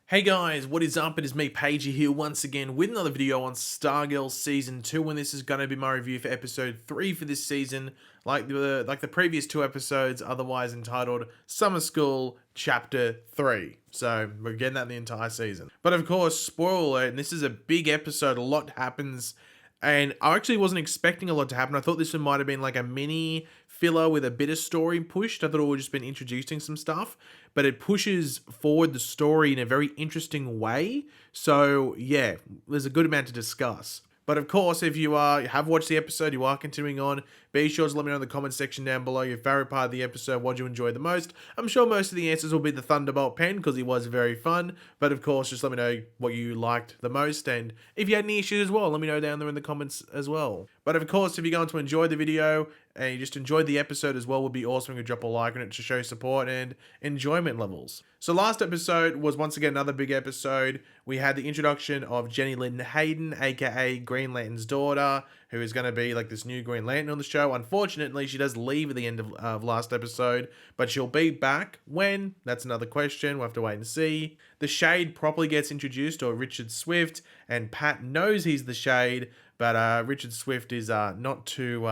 Hey guys, what is up? It is me, Pagey, here once again with another video on Stargirl Season 2, and this is going to be my review for Episode 3 for this season, like the previous two episodes, otherwise entitled Summer School Chapter 3. So, we're getting that the entire season. But of course, spoiler alert, and this is a big episode, a lot happens, and I actually wasn't expecting a lot to happen. I thought this one might have been like a mini filler with a bit of story pushed. I thought it would have just been introducing some stuff, but it pushes forward the story in a very interesting way. So yeah, there's a good amount to discuss. But of course, if you have watched the episode, you are continuing on, be sure to let me know in the comment section down below your favorite part of the episode, what you enjoyed the most. I'm sure most of the answers will be the Thunderbolt pen, because he was very fun. But of course, just let me know what you liked the most, and if you had any issues as well, let me know down there in the comments as well. But of course, if you're going to enjoy the video, and you just enjoyed the episode as well, would be awesome if you could drop a like on it to show support and enjoyment levels. So last episode was once again another big episode. We had the introduction of Jenny Lynn Hayden, aka Green Lantern's daughter, who is going to be like this new Green Lantern on the show. Unfortunately, she does leave at the end of last episode, but she'll be back. When? That's another question. We'll have to wait and see. The Shade properly gets introduced, or Richard Swift, and Pat knows he's the Shade, but Richard Swift is not too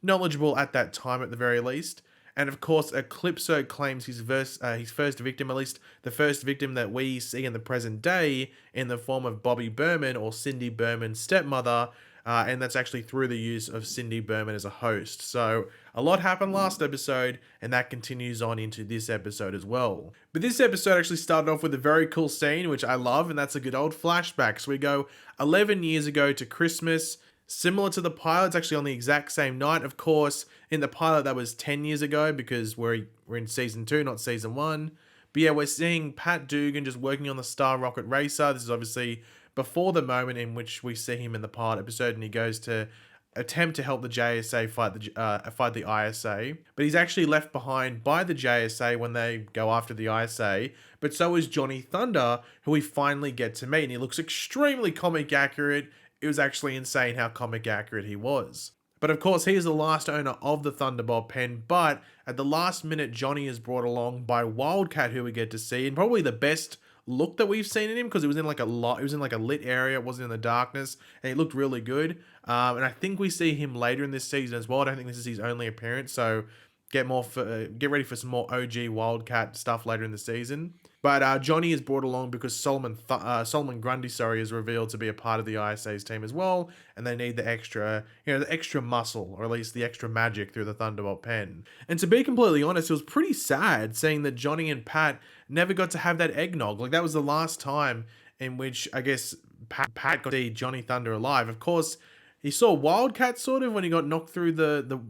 knowledgeable at that time at the very least. And of course, Eclipso claims his first victim, at least the first victim that we see in the present day, in the form of Bobby Berman, or Cindy Berman's stepmother, and that's actually through the use of Cindy Berman as a host. So a lot happened last episode, and that continues on into this episode as well. But this episode actually started off with a very cool scene, which I love, and that's a good old flashback. So we go 11 years ago to Christmas. Similar to the pilot, it's actually on the exact same night. Of course, in the pilot, that was 10 years ago, because we're in Season 2, not Season 1. But yeah, we're seeing Pat Dugan just working on the Star Rocket Racer. This is obviously before the moment in which we see him in the pilot episode, and he goes to attempt to help the JSA fight the ISA. But he's actually left behind by the JSA when they go after the ISA. But so is Johnny Thunder, who we finally get to meet, and he looks extremely comic accurate. It was actually insane how comic accurate he was. But of course, he is the last owner of the Thunderbolt pen, but at the last minute, Johnny is brought along by Wildcat, who we get to see, and probably the best look that we've seen in him, because it was in like a lit area, it wasn't in the darkness, and he looked really good. And I think we see him later in this season as well. I don't think this is his only appearance, so get ready for some more OG Wildcat stuff later in the season. But Johnny is brought along because Solomon Grundy, is revealed to be a part of the ISA's team as well, and they need the extra muscle, or at least the extra magic through the Thunderbolt pen. And to be completely honest, it was pretty sad seeing that Johnny and Pat never got to have that eggnog. Like, that was the last time in which I guess Pat got to see Johnny Thunder alive. Of course, he saw Wildcat sort of when he got knocked through the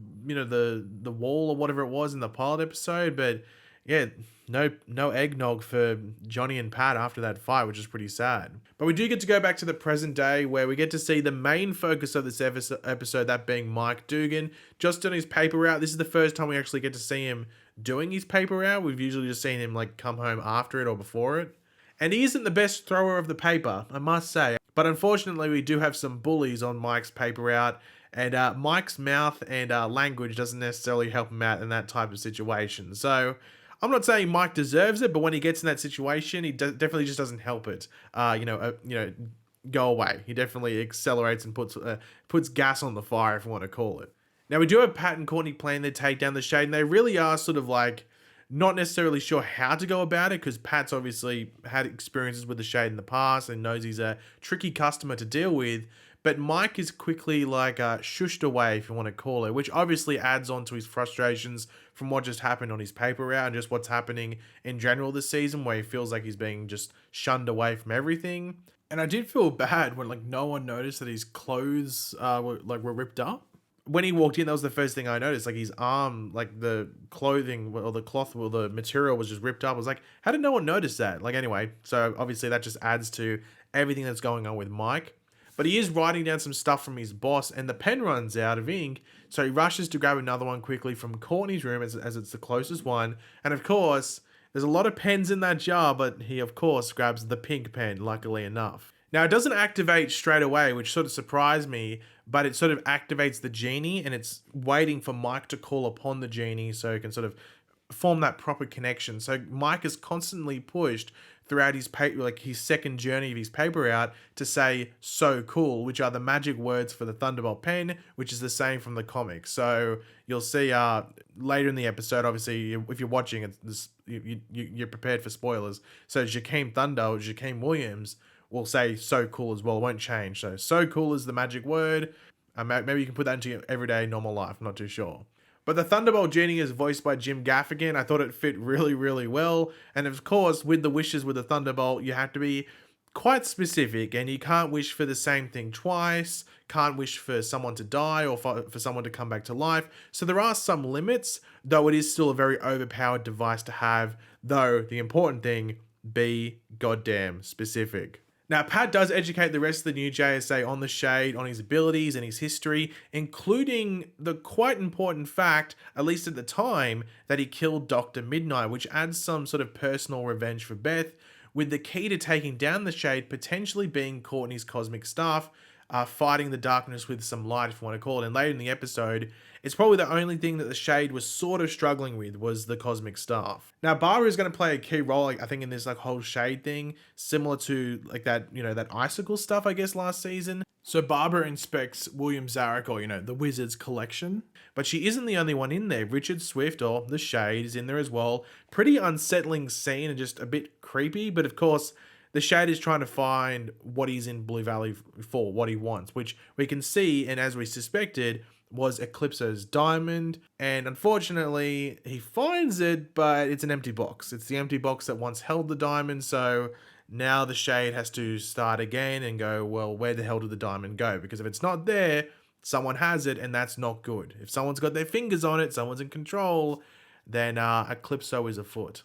wall or whatever it was in the pilot episode, but yeah, no eggnog for Johnny and Pat after that fight, which is pretty sad. But we do get to go back to the present day, where we get to see the main focus of this episode, that being Mike Dugan, just doing his paper route. This is the first time we actually get to see him doing his paper route. We've usually just seen him like come home after it or before it. And he isn't the best thrower of the paper, I must say. But unfortunately, we do have some bullies on Mike's paper route, and Mike's mouth and language doesn't necessarily help him out in that type of situation. So I'm not saying Mike deserves it, but when he gets in that situation, he definitely just doesn't help it. Go away. He definitely accelerates and puts gas on the fire, if you want to call it. Now, we do have Pat and Courtney plan to take down the Shade, and they really are sort of like not necessarily sure how to go about it, because Pat's obviously had experiences with the Shade in the past and knows he's a tricky customer to deal with. But Mike is quickly like shushed away, if you want to call it, which obviously adds on to his frustrations from what just happened on his paper route and just what's happening in general this season, where he feels like he's being just shunned away from everything. And I did feel bad when like no one noticed that his clothes were ripped up. When he walked in, that was the first thing I noticed. Like, his arm, like the clothing or the cloth or the material was just ripped up. I was like, how did no one notice that? Like, anyway, so obviously that just adds to everything that's going on with Mike. But he is writing down some stuff from his boss, and the pen runs out of ink, so he rushes to grab another one quickly from Courtney's room as it's the closest one. And of course, there's a lot of pens in that jar, but he of course grabs the pink pen, luckily enough. Now, it doesn't activate straight away, which sort of surprised me, but it sort of activates the genie, and it's waiting for Mike to call upon the genie so he can sort of form that proper connection. So Mike is constantly pushed throughout his paper, like his second journey of his paper out, to say "so cool," which are the magic words for the Thunderbolt pen, which is the same from the comic. So you'll see later in the episode. Obviously, if you're watching it, you're prepared for spoilers. So Jakeem Thunder or Jakeem Williams will say "so cool" as well. It won't change. So cool is the magic word. Maybe you can put that into your everyday normal life. I'm not too sure. But the Thunderbolt genie is voiced by Jim Gaffigan. I thought it fit really, really well. And of course, with the wishes with the Thunderbolt, you have to be quite specific, and you can't wish for the same thing twice, can't wish for someone to die or for someone to come back to life. So there are some limits, though it is still a very overpowered device to have, though the important thing, be goddamn specific. Now, Pat does educate the rest of the new JSA on the Shade, on his abilities and his history, including the quite important fact, at least at the time, that he killed Dr. Midnight, which adds some sort of personal revenge for Beth, with the key to taking down the Shade potentially being Courtney's cosmic staff, fighting the darkness with some light, if you want to call it. And later in the episode, it's probably the only thing that the Shade was sort of struggling with was the cosmic staff. Now, Barbara is going to play a key role, I think, in this like whole Shade thing, similar to like that, that icicle stuff, I guess, last season. So Barbara inspects William Zarek, or, the Wizard's collection. But she isn't the only one in there. Richard Swift, or the Shade, is in there as well. Pretty unsettling scene and just a bit creepy. But of course, the Shade is trying to find what he's in Blue Valley for, what he wants, which we can see, and as we suspected, was Eclipso's diamond. And unfortunately, he finds it, but it's an empty box. It's the empty box that once held the diamond, so now the Shade has to start again and go, well, where the hell did the diamond go? Because if it's not there, someone has it, and that's not good. If someone's got their fingers on it, someone's in control, then Eclipso is afoot.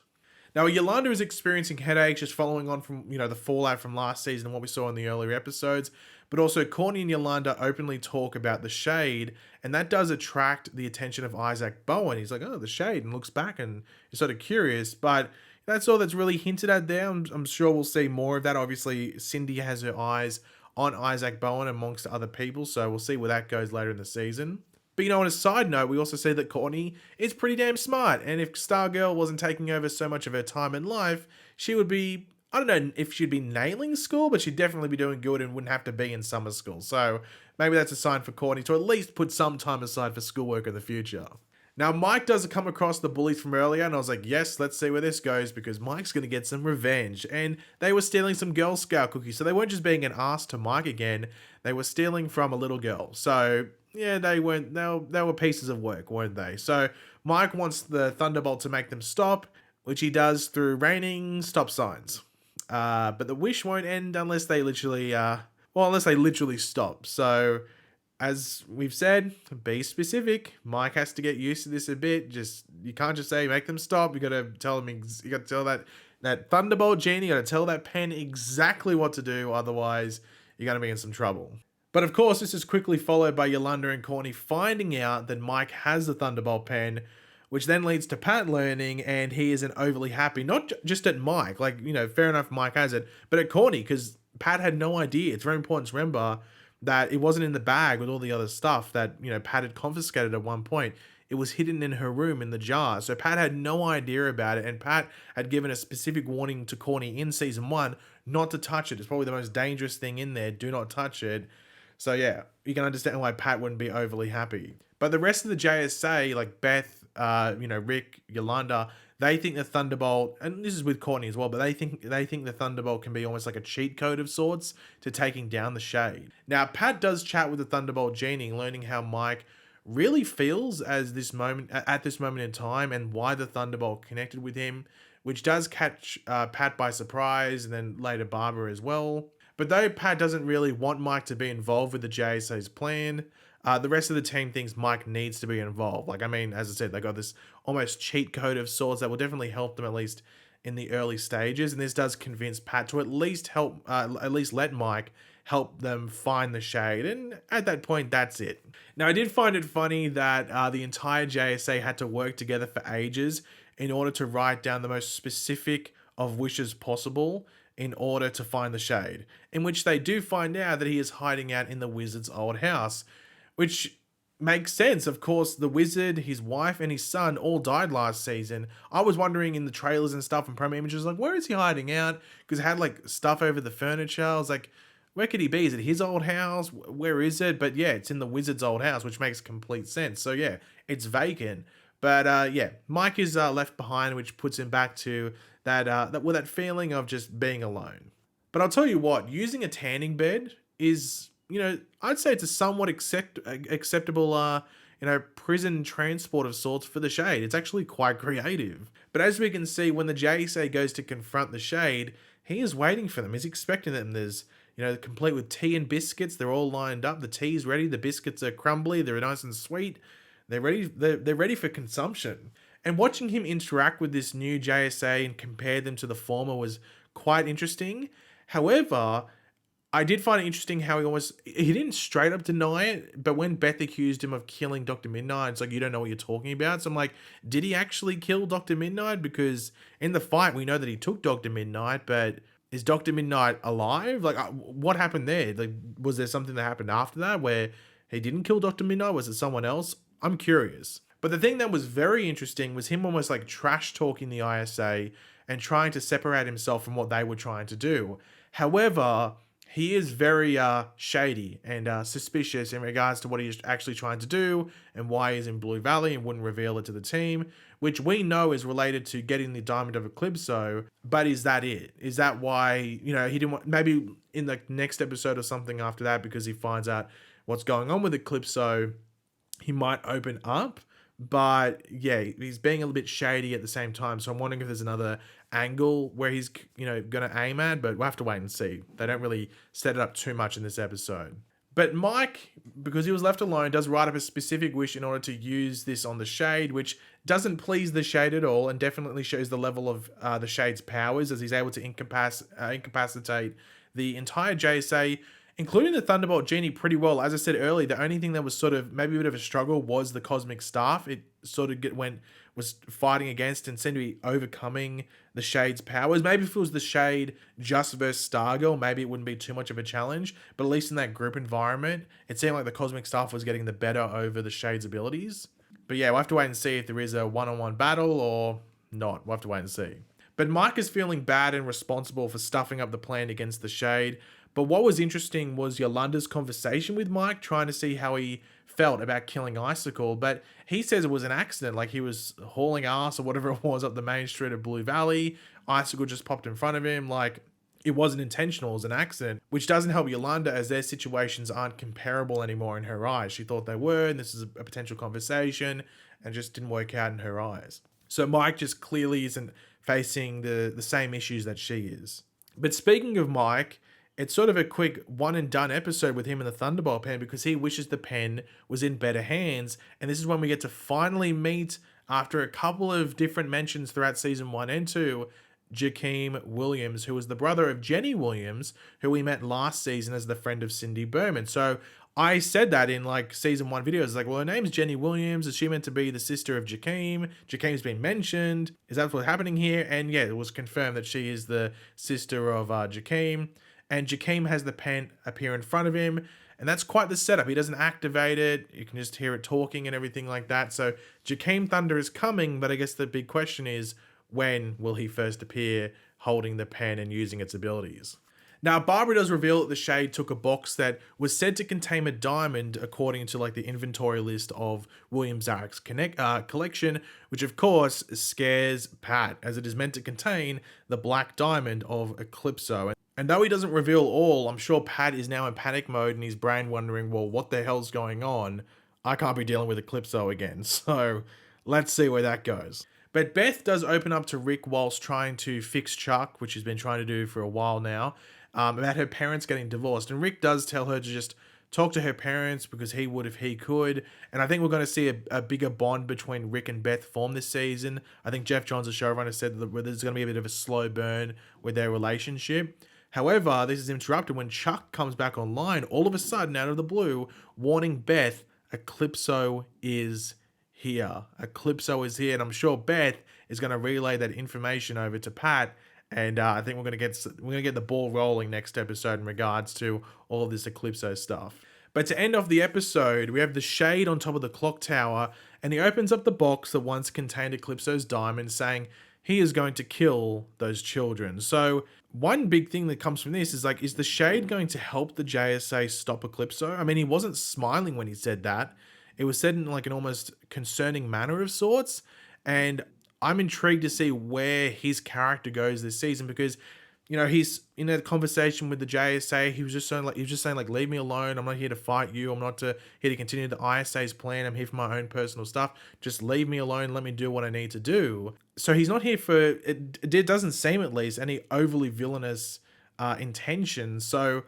Now, Yolanda is experiencing headaches just following on from, the fallout from last season and what we saw in the earlier episodes. But also, Courtney and Yolanda openly talk about the Shade, and that does attract the attention of Isaac Bowen. He's like, oh, the Shade, and looks back and is sort of curious. But that's all that's really hinted at there. I'm sure we'll see more of that. Obviously, Cindy has her eyes on Isaac Bowen amongst other people, so we'll see where that goes later in the season. But on a side note, we also see that Courtney is pretty damn smart, and if Stargirl wasn't taking over so much of her time in life, she would be, I don't know if she'd be nailing school, but she'd definitely be doing good and wouldn't have to be in summer school. So maybe that's a sign for Courtney to at least put some time aside for schoolwork in the future. Now, Mike does come across the bullies from earlier, and I was like, yes, let's see where this goes, because Mike's going to get some revenge. And they were stealing some Girl Scout cookies, so they weren't just being an ass to Mike again, they were stealing from a little girl. So yeah, they were pieces of work, weren't they? So Mike wants the Thunderbolt to make them stop, which he does through raining stop signs. But the wish won't end unless they literally stop. So as we've said, be specific. Mike has to get used to this a bit. You can't just say make them stop. You got to tell them. You got to tell that Thunderbolt genie. You got to tell that pen exactly what to do. Otherwise, you're going to be in some trouble. But of course, this is quickly followed by Yolanda and Courtney finding out that Mike has the Thunderbolt pen, which then leads to Pat learning, and he isn't overly happy. Not just at Mike, fair enough, Mike has it, but at Courtney, because Pat had no idea. It's very important to remember that it wasn't in the bag with all the other stuff that, Pat had confiscated at one point. It was hidden in her room in the jar. So Pat had no idea about it, and Pat had given a specific warning to Courtney in season 1 not to touch it. It's probably the most dangerous thing in there. Do not touch it. So yeah, you can understand why Pat wouldn't be overly happy. But the rest of the JSA, like Beth, Rick, Yolanda, they think the Thunderbolt, and this is with Courtney as well, but they think the Thunderbolt can be almost like a cheat code of sorts to taking down the Shade. Now, Pat does chat with the Thunderbolt genie, learning how Mike really feels at this moment in time, and why the Thunderbolt connected with him, which does catch Pat by surprise, and then later Barbara as well. But though Pat doesn't really want Mike to be involved with the JSA's plan, the rest of the team thinks Mike needs to be involved. As I said, they got this almost cheat code of sorts that will definitely help them, at least in the early stages. And this does convince Pat to at least let Mike help them find the Shade. And at that point, that's it. Now, I did find it funny that the entire JSA had to work together for ages in order to write down the most specific of wishes possible in order to find the Shade, in which they do find out that he is hiding out in the Wizard's old house, which makes sense. Of course, the wizard, his wife, and his son all died last season. I was wondering in the trailers and stuff and promo images, like, where is he hiding out? Because it had like stuff over the furniture. I was like, where could he be? Is it his old house? Where is it? But yeah, it's in the wizard's old house, which makes complete sense. So yeah, it's vacant. But yeah, Mike is left behind, which puts him back to that feeling of just being alone. But I'll tell you what, using a tanning bed is, I'd say it's a somewhat acceptable, prison transport of sorts for the Shade. It's actually quite creative. But as we can see, when the JSA goes to confront the Shade, he is waiting for them. He's expecting them. There's, complete with tea and biscuits. They're all lined up. The tea's ready. The biscuits are crumbly. They're nice and sweet. They're ready. They're ready for consumption. And watching him interact with this new JSA and compare them to the former was quite interesting. However, I did find it interesting how he didn't straight up deny it, but when Beth accused him of killing Dr. Midnight, it's like, you don't know what you're talking about. So I'm like, did he actually kill Dr. Midnight? Because in the fight, we know that he took Dr. Midnight, but is Dr. Midnight alive? Like, what happened there? Like, was there something that happened after that where he didn't kill Dr. Midnight? Was it someone else? I'm curious. But the thing that was very interesting was him almost like trash talking the ISA and trying to separate himself from what they were trying to do. However, he is very shady and suspicious in regards to what he's actually trying to do and why he's in Blue Valley and wouldn't reveal it to the team, which we know is related to getting the Diamond of Eclipso. But is that it? Is that why, he didn't want, maybe in the next episode or something after that, because he finds out what's going on with Eclipso, he might open up. But yeah, he's being a little bit shady at the same time. So I'm wondering if there's another angle where he's, going to aim at, but we'll have to wait and see. They don't really set it up too much in this episode. But Mike, because he was left alone, does write up a specific wish in order to use this on the Shade, which doesn't please the Shade at all and definitely shows the level of the Shade's powers, as he's able to incapacitate the entire JSA, including the Thunderbolt Genie, pretty well. As I said earlier, the only thing that was sort of maybe a bit of a struggle was the Cosmic Staff. It sort of was fighting against and seemed to be overcoming the Shade's powers. Maybe if it was the Shade just versus Stargirl, maybe it wouldn't be too much of a challenge. But at least in that group environment, it seemed like the Cosmic Staff was getting the better over the Shade's abilities. But yeah, we'll have to wait and see if there is a one-on-one battle or not. We'll have to wait and see. But Mike is feeling bad and responsible for stuffing up the plan against the Shade. But what was interesting was Yolanda's conversation with Mike, trying to see how he felt about killing Icicle. But he says it was an accident, like he was hauling ass or whatever it was up the main street of Blue Valley. Icicle just popped in front of him. Like, it wasn't intentional, it was an accident, which doesn't help Yolanda, as their situations aren't comparable anymore in her eyes. She thought they were, and this is a potential conversation, and just didn't work out in her eyes. So Mike just clearly isn't facing the same issues that she is. But speaking of Mike, it's sort of a quick one and done episode with him and the Thunderbolt pen, because he wishes the pen was in better hands. And this is when we get to finally meet, after a couple of different mentions throughout season 1 and 2, Jakeem Williams, who was the brother of Jenny Williams, who we met last season as the friend of Cindy Berman. So I said that in like season 1 videos, like, well, her name's Jenny Williams. Is she meant to be the sister of Jakeem? Jakeem's been mentioned. Is that what's happening here? And yeah, it was confirmed that she is the sister of Jakeem. And Jakeem has the pen appear in front of him, and that's quite the setup. He doesn't activate it. You can just hear it talking and everything like that. So Jakeem Thunder is coming, but I guess the big question is, when will he first appear holding the pen and using its abilities? Now, Barbara does reveal that the Shade took a box that was said to contain a diamond, according to like the inventory list of William Zarek's collection, which of course scares Pat, as it is meant to contain the black diamond of Eclipso. And though he doesn't reveal all, I'm sure Pat is now in panic mode in his brain wondering, well, what the hell's going on? I can't be dealing with Eclipso again. So let's see where that goes. But Beth does open up to Rick whilst trying to fix Chuck, which she's been trying to do for a while now, about her parents getting divorced. And Rick does tell her to just talk to her parents, because he would if he could. And I think we're going to see a bigger bond between Rick and Beth form this season. I think Jeff Johns, the showrunner, said that there's going to be a bit of a slow burn with their relationship. However, this is interrupted when Chuck comes back online, all of a sudden, out of the blue, warning Beth, Eclipso is here. Eclipso is here, and I'm sure Beth is going to relay that information over to Pat, and I think we're going to get the ball rolling next episode in regards to all of this Eclipso stuff. But to end off the episode, we have the Shade on top of the clock tower, and he opens up the box that once contained Eclipso's diamond, saying he is going to kill those children. So one big thing that comes from this is like, is the Shade going to help the JSA stop Eclipso? I mean, he wasn't smiling when he said that. It was said in like an almost concerning manner of sorts. And I'm intrigued to see where his character goes this season, because you know, he's in a conversation with the JSA. He was just saying like, leave me alone. I'm not here to fight you. I'm not here to continue the ISA's plan. I'm here for my own personal stuff. Just leave me alone. Let me do what I need to do. So he's not here for it. It doesn't seem, at least, any overly villainous intention. So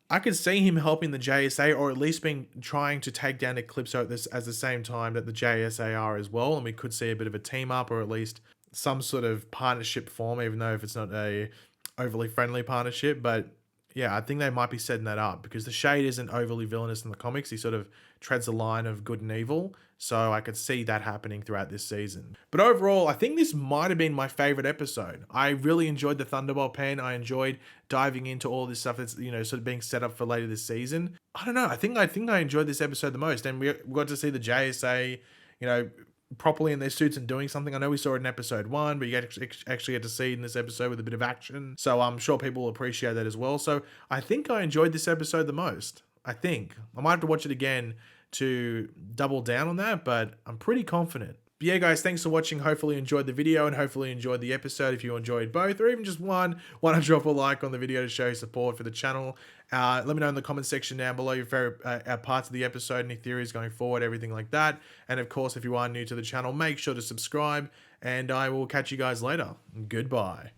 I could see him helping the JSA, or at least trying to take down Eclipso at the same time that the JSA are as well. And we could see a bit of a team up, or at least some sort of partnership form, even though if it's not a overly friendly partnership. But yeah, I think they might be setting that up, because the Shade isn't overly villainous in the comics. He sort of treads the line of good and evil. So I could see that happening throughout this season. But overall, I think this might have been my favorite episode. I really enjoyed the Thunderbolt pen. I enjoyed diving into all this stuff that's, you know, sort of being set up for later this season. I don't know. I think I enjoyed this episode the most. And we got to see the JSA, you know, properly in their suits and doing something. I know we saw it in episode 1, but you actually get to see it in this episode with a bit of action. So I'm sure people will appreciate that as well. So I think I enjoyed this episode the most. I think. I might have to watch it again to double down on that, but I'm pretty confident. But yeah, guys, thanks for watching. Hopefully you enjoyed the video, and hopefully you enjoyed the episode. If you enjoyed both, or even just one, why not drop a like on the video to show your support for the channel. Let me know in the comment section down below your favorite parts of the episode, any theories going forward, everything like that. And of course, if you are new to the channel, make sure to subscribe, and I will catch you guys later. Goodbye.